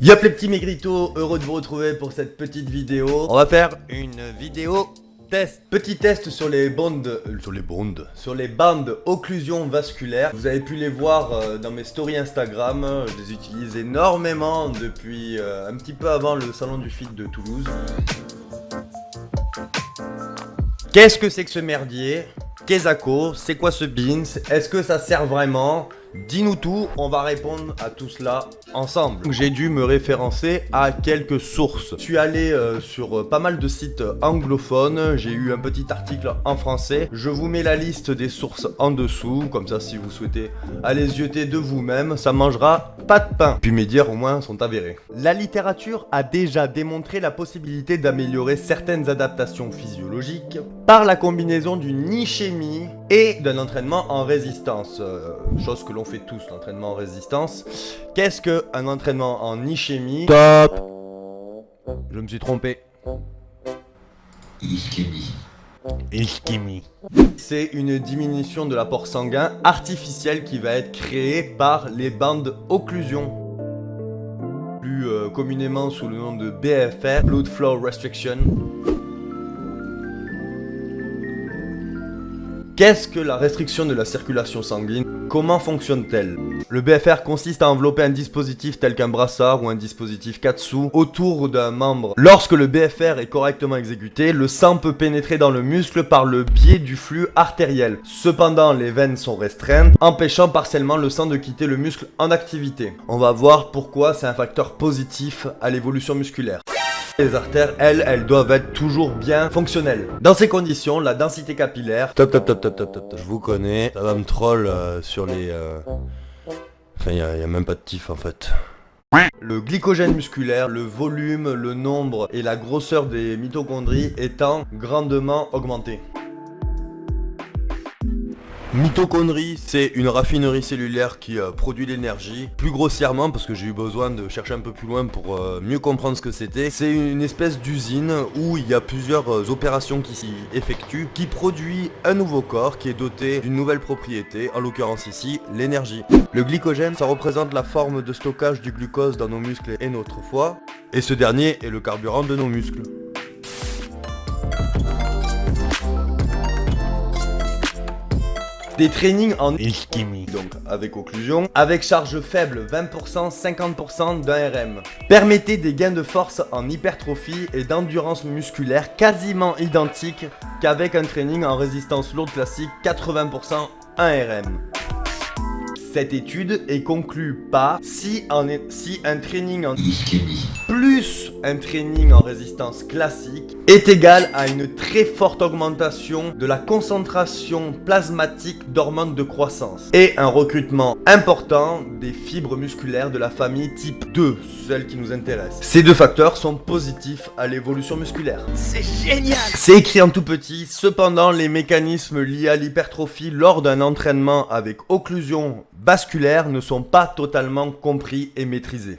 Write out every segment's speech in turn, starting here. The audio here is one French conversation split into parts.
Yop les petits maigritos, heureux de vous retrouver pour cette petite vidéo. On va faire une vidéo test. Petit test sur les bandes, sur les bandes occlusion vasculaire. Vous avez pu les voir dans mes stories Instagram. Je les utilise énormément depuis un petit peu avant le salon du fit de Toulouse. Qu'est-ce que c'est que ce merdier? Qu'est-ce c'est quoi ce beans? Est-ce que ça sert vraiment? Dis-nous tout, on va répondre à tout cela ensemble. J'ai dû me référencer à quelques sources. Je suis allé sur pas mal de sites anglophones, j'ai eu un petit article en français. Je vous mets la liste des sources en dessous, comme ça si vous souhaitez aller zioter de vous-même, ça mangera pas de pain. Puis mes dires au moins sont avérés. La littérature a déjà démontré la possibilité d'améliorer certaines adaptations physiologiques par la combinaison d'une ischémie et d'un entraînement en résistance. Chose que l'on fait tous, l'entraînement en résistance. Qu'est-ce qu'un entraînement en ischémie? Top! Je me suis trompé. Ischémie. C'est une diminution de l'apport sanguin artificiel qui va être créée par les bandes occlusion. Plus communément sous le nom de BFR, Blood Flow Restriction. Qu'est-ce que la restriction de la circulation sanguine? Comment fonctionne-t-elle? Le BFR consiste à envelopper un dispositif tel qu'un brassard ou un dispositif Katsu autour d'un membre. Lorsque le BFR est correctement exécuté, le sang peut pénétrer dans le muscle par le biais du flux artériel. Cependant, les veines sont restreintes, empêchant partiellement le sang de quitter le muscle en activité. On va voir pourquoi c'est un facteur positif à l'évolution musculaire. Les artères, elles doivent être toujours bien fonctionnelles. Dans ces conditions, la densité capillaire... Top. Je vous connais. Ça va me troll sur les... Enfin, y a même pas de tif en fait. Le glycogène musculaire, le volume, le nombre et la grosseur des mitochondries étant grandement augmentés. Mitochondrie, c'est une raffinerie cellulaire qui produit l'énergie. Plus grossièrement, parce que j'ai eu besoin de chercher un peu plus loin pour mieux comprendre ce que c'était, c'est une espèce d'usine où il y a plusieurs opérations qui s'y effectuent, qui produit un nouveau corps qui est doté d'une nouvelle propriété, en l'occurrence ici, l'énergie. Le glycogène, ça représente la forme de stockage du glucose dans nos muscles et notre foie, et ce dernier est le carburant de nos muscles. Des trainings en ischémie, donc avec occlusion, avec charge faible 20%, 50% d'un RM. Permettez des gains de force en hypertrophie et d'endurance musculaire quasiment identiques qu'avec un training en résistance lourde classique 80% 1 RM. Cette étude est conclue par si un training en ischémie plus un training en résistance classique est égal à une très forte augmentation de la concentration plasmatique d'hormones de croissance et un recrutement important des fibres musculaires de la famille type 2, celle qui nous intéresse. Ces deux facteurs sont positifs à l'évolution musculaire. C'est génial! C'est écrit en tout petit, cependant les mécanismes liés à l'hypertrophie lors d'un entraînement avec occlusion vasculaire ne sont pas totalement compris et maîtrisés.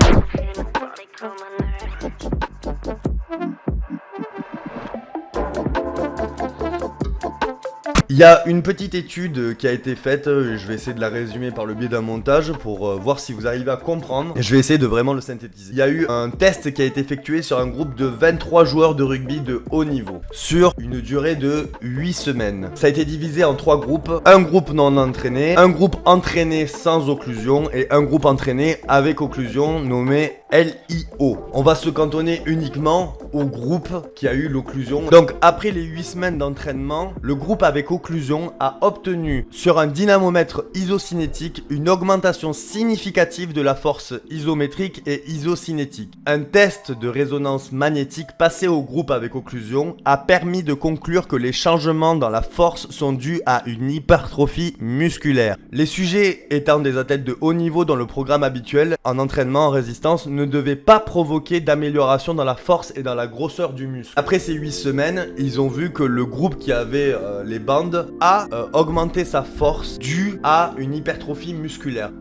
Il y a une petite étude qui a été faite, je vais essayer de la résumer par le biais d'un montage pour voir si vous arrivez à comprendre. Et je vais essayer de vraiment le synthétiser. Il y a eu un test qui a été effectué sur un groupe de 23 joueurs de rugby de haut niveau, sur une durée de 8 semaines. Ça a été divisé en 3 groupes, un groupe non entraîné, un groupe entraîné sans occlusion et un groupe entraîné avec occlusion nommé LIO. On va se cantonner uniquement au groupe qui a eu l'occlusion. Donc après les 8 semaines d'entraînement, le groupe avec occlusion a obtenu sur un dynamomètre isocinétique une augmentation significative de la force isométrique et isocinétique. Un test de résonance magnétique passé au groupe avec occlusion a permis de conclure que les changements dans la force sont dus à une hypertrophie musculaire. Les sujets étant des athlètes de haut niveau dans le programme habituel en entraînement en résistance ne devaient pas provoquer d'amélioration dans la force et dans la grosseur du muscle. Après ces 8 semaines, ils ont vu que le groupe qui avait les bandes a augmenté sa force due à une hypertrophie musculaire.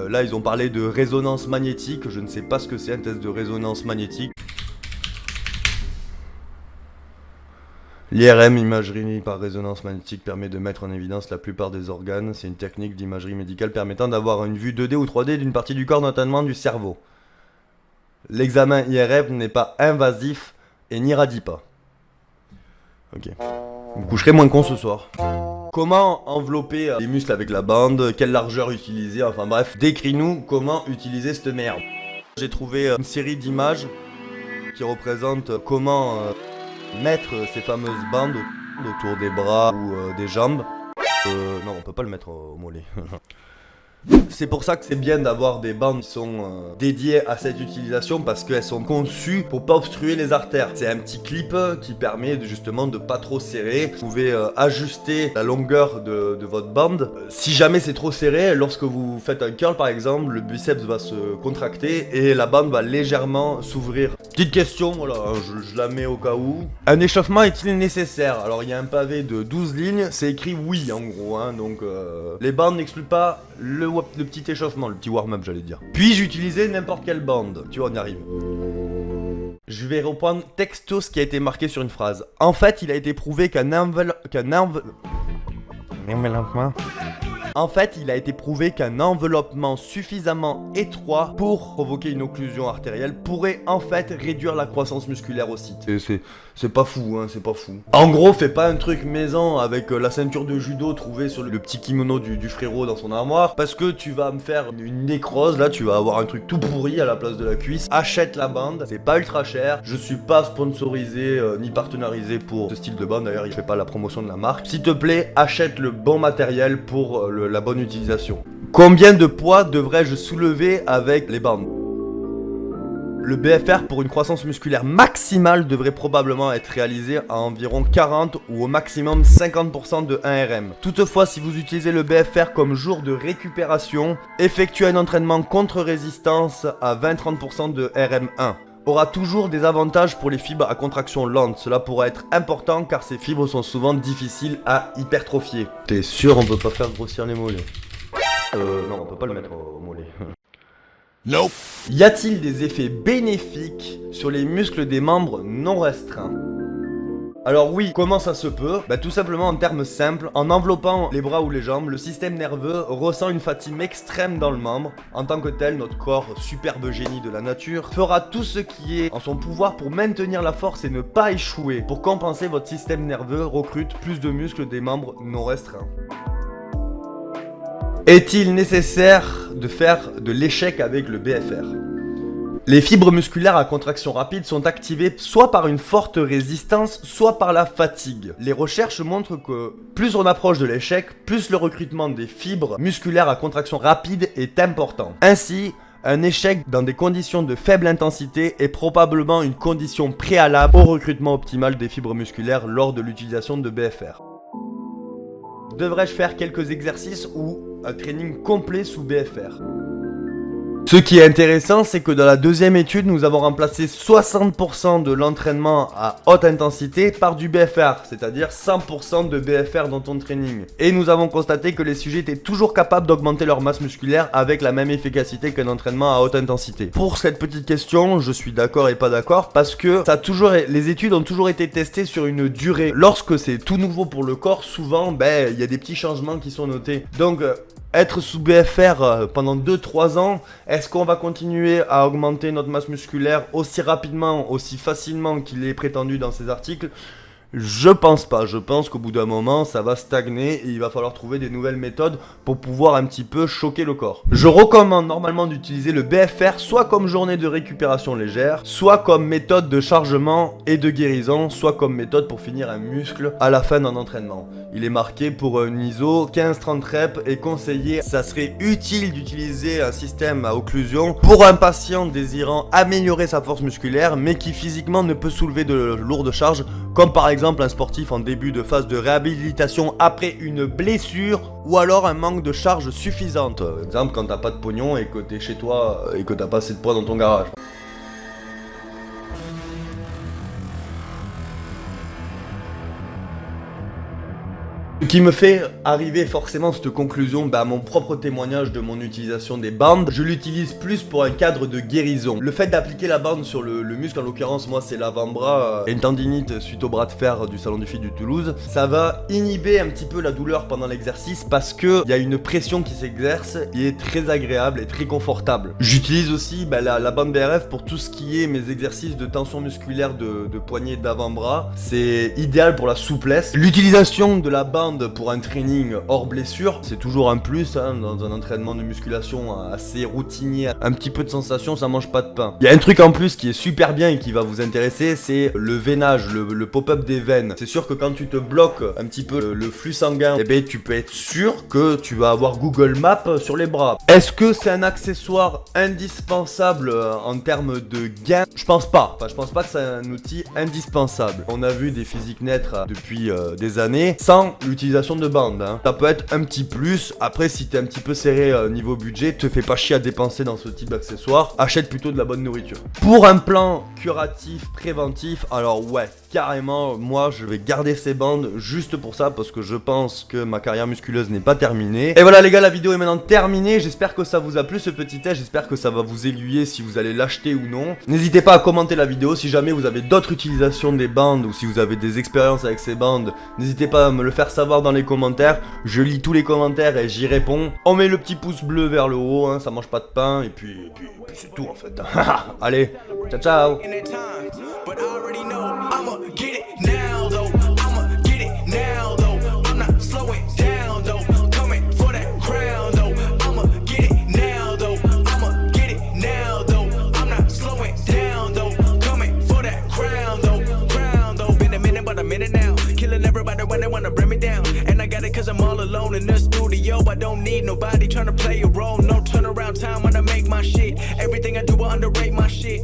Là, ils ont parlé de résonance magnétique. Je ne sais pas ce que c'est un test de résonance magnétique. L'IRM, imagerie par résonance magnétique, permet de mettre en évidence la plupart des organes. C'est une technique d'imagerie médicale permettant d'avoir une vue 2D ou 3D d'une partie du corps, notamment du cerveau. L'examen IRM n'est pas invasif et n'irradie pas. Ok. Vous me coucherez moins con ce soir. Comment envelopper les muscles avec la bande? Quelle largeur utiliser? Enfin bref, décris-nous comment utiliser cette merde. J'ai trouvé une série d'images qui représentent comment mettre ces fameuses bandes autour des bras ou des jambes. Non, on peut pas le mettre au mollet. C'est pour ça que c'est bien d'avoir des bandes qui sont dédiées à cette utilisation parce qu'elles sont conçues pour pas obstruer les artères. C'est un petit clip qui permet justement de pas trop serrer. Vous pouvez ajuster la longueur de votre bande. Si jamais c'est trop serré, lorsque vous faites un curl par exemple, le biceps va se contracter et la bande va légèrement s'ouvrir. Petite question, voilà, je la mets au cas où. Un échauffement est-il nécessaire? Alors il y a un pavé de 12 lignes, c'est écrit oui en gros, hein, donc les bandes n'excluent pas le petit échauffement, le petit warm-up j'allais dire. Puis-je utiliser n'importe quelle bande? Tu vois, on y arrive. Je vais reprendre texto ce qui a été marqué sur une phrase. En fait, il a été prouvé qu'un enveloppement suffisamment étroit pour provoquer une occlusion artérielle pourrait en fait réduire la croissance musculaire au site. C'est pas fou, hein, c'est pas fou. En gros, fais pas un truc maison avec la ceinture de judo trouvée sur le petit kimono du frérot dans son armoire, parce que tu vas me faire une nécrose, là tu vas avoir un truc tout pourri à la place de la cuisse. Achète la bande, c'est pas ultra cher, je suis pas sponsorisé ni partenarisé pour ce style de bande, d'ailleurs il fait pas la promotion de la marque. S'il te plaît, achète le bon matériel pour la bonne utilisation. Combien de poids devrais-je soulever avec les bandes? Le BFR pour une croissance musculaire maximale devrait probablement être réalisé à environ 40 ou au maximum 50% de 1RM. Toutefois, si vous utilisez le BFR comme jour de récupération, effectuez un entraînement contre-résistance à 20-30% de RM1. Aura toujours des avantages pour les fibres à contraction lente. Cela pourra être important car ces fibres sont souvent difficiles à hypertrophier. T'es sûr on peut pas faire grossir les mollets? Non, on peut pas le mettre au mollet. Nope. Y a-t-il des effets bénéfiques sur les muscles des membres non restreints? Alors oui, comment ça se peut? Tout simplement en termes simples, en enveloppant les bras ou les jambes, le système nerveux ressent une fatigue extrême dans le membre. En tant que tel, notre corps, superbe génie de la nature, fera tout ce qui est en son pouvoir pour maintenir la force et ne pas échouer. Pour compenser, votre système nerveux recrute plus de muscles des membres non restreints. Est-il nécessaire de faire de l'échec avec le BFR? Les fibres musculaires à contraction rapide sont activées soit par une forte résistance, soit par la fatigue. Les recherches montrent que plus on approche de l'échec, plus le recrutement des fibres musculaires à contraction rapide est important. Ainsi, un échec dans des conditions de faible intensité est probablement une condition préalable au recrutement optimal des fibres musculaires lors de l'utilisation de BFR. Devrais-je faire quelques exercices ou un training complet sous BFR? Ce qui est intéressant, c'est que dans la deuxième étude, nous avons remplacé 60% de l'entraînement à haute intensité par du BFR, c'est-à-dire 100% de BFR dans ton training. Et nous avons constaté que les sujets étaient toujours capables d'augmenter leur masse musculaire avec la même efficacité qu'un entraînement à haute intensité. Pour cette petite question, je suis d'accord et pas d'accord parce que les études ont toujours été testées sur une durée. Lorsque c'est tout nouveau pour le corps, souvent, il y a des petits changements qui sont notés. Donc, être sous BFR pendant 2-3 ans, est-ce qu'on va continuer à augmenter notre masse musculaire aussi rapidement, aussi facilement qu'il est prétendu dans ces articles? Je pense pas, je pense qu'au bout d'un moment ça va stagner et il va falloir trouver des nouvelles méthodes pour pouvoir un petit peu choquer le corps. Je recommande normalement d'utiliser le BFR soit comme journée de récupération légère, soit comme méthode de chargement et de guérison, soit comme méthode pour finir un muscle à la fin d'un entraînement. Il est marqué pour un ISO 15-30 reps et conseillé. Ça serait utile d'utiliser un système à occlusion pour un patient désirant améliorer sa force musculaire mais qui physiquement ne peut soulever de lourdes charges, comme par exemple un sportif en début de phase de réhabilitation après une blessure ou alors un manque de charge suffisante. Par exemple quand t'as pas de pognon et que t'es chez toi et que t'as pas assez de poids dans ton garage. Ce qui me fait arriver forcément à cette conclusion, à mon propre témoignage de mon utilisation des bandes. Je l'utilise plus pour un cadre de guérison. Le fait d'appliquer la bande sur le muscle, en l'occurrence moi c'est l'avant-bras, et une tendinite suite au bras de fer du salon du Fit du Toulouse, ça va inhiber un petit peu la douleur pendant l'exercice parce que il y a une pression qui s'exerce et est très agréable et très confortable. J'utilise aussi la bande BRF pour tout ce qui est mes exercices de tension musculaire de poignet d'avant-bras. C'est idéal pour la souplesse. L'utilisation de la bande pour un training hors blessure, c'est toujours un plus dans un entraînement de musculation assez routinier. Un petit peu de sensation, ça mange pas de pain. Il y a un truc en plus qui est super bien et qui va vous intéresser, c'est le veinage, le pop-up des veines. C'est sûr que quand tu te bloques un petit peu le flux sanguin, tu peux être sûr que tu vas avoir Google Maps sur les bras. Est-ce que c'est un accessoire indispensable en termes de gain? Je pense pas. Enfin, je pense pas que c'est un outil indispensable. On a vu des physiques naître depuis des années sans l'utilisation de bandes. Ça peut être un petit plus. Après, si t'es un petit peu serré niveau budget, te fais pas chier à dépenser dans ce type d'accessoire. Achète plutôt de la bonne nourriture. Pour un plan curatif, préventif, alors ouais, carrément, moi je vais garder ces bandes juste pour ça parce que je pense que ma carrière musculeuse n'est pas terminée. Et voilà les gars, la vidéo est maintenant terminée. J'espère que ça vous a plu ce petit test. J'espère que ça va vous aiguiller si vous allez l'acheter ou non. N'hésitez pas à commenter la vidéo si jamais vous avez d'autres utilisations des bandes ou si vous avez des expériences avec ces bandes. N'hésitez pas à me le faire savoir dans les commentaires. Je lis tous les commentaires et j'y réponds. On met le petit pouce bleu vers le haut, ça mange pas de pain et puis c'est tout en fait. Allez, ciao ciao. Cause I'm all alone in the studio. I don't need nobody trying to play a role. No turnaround time when I make my shit. Everything I do, I underrate my shit.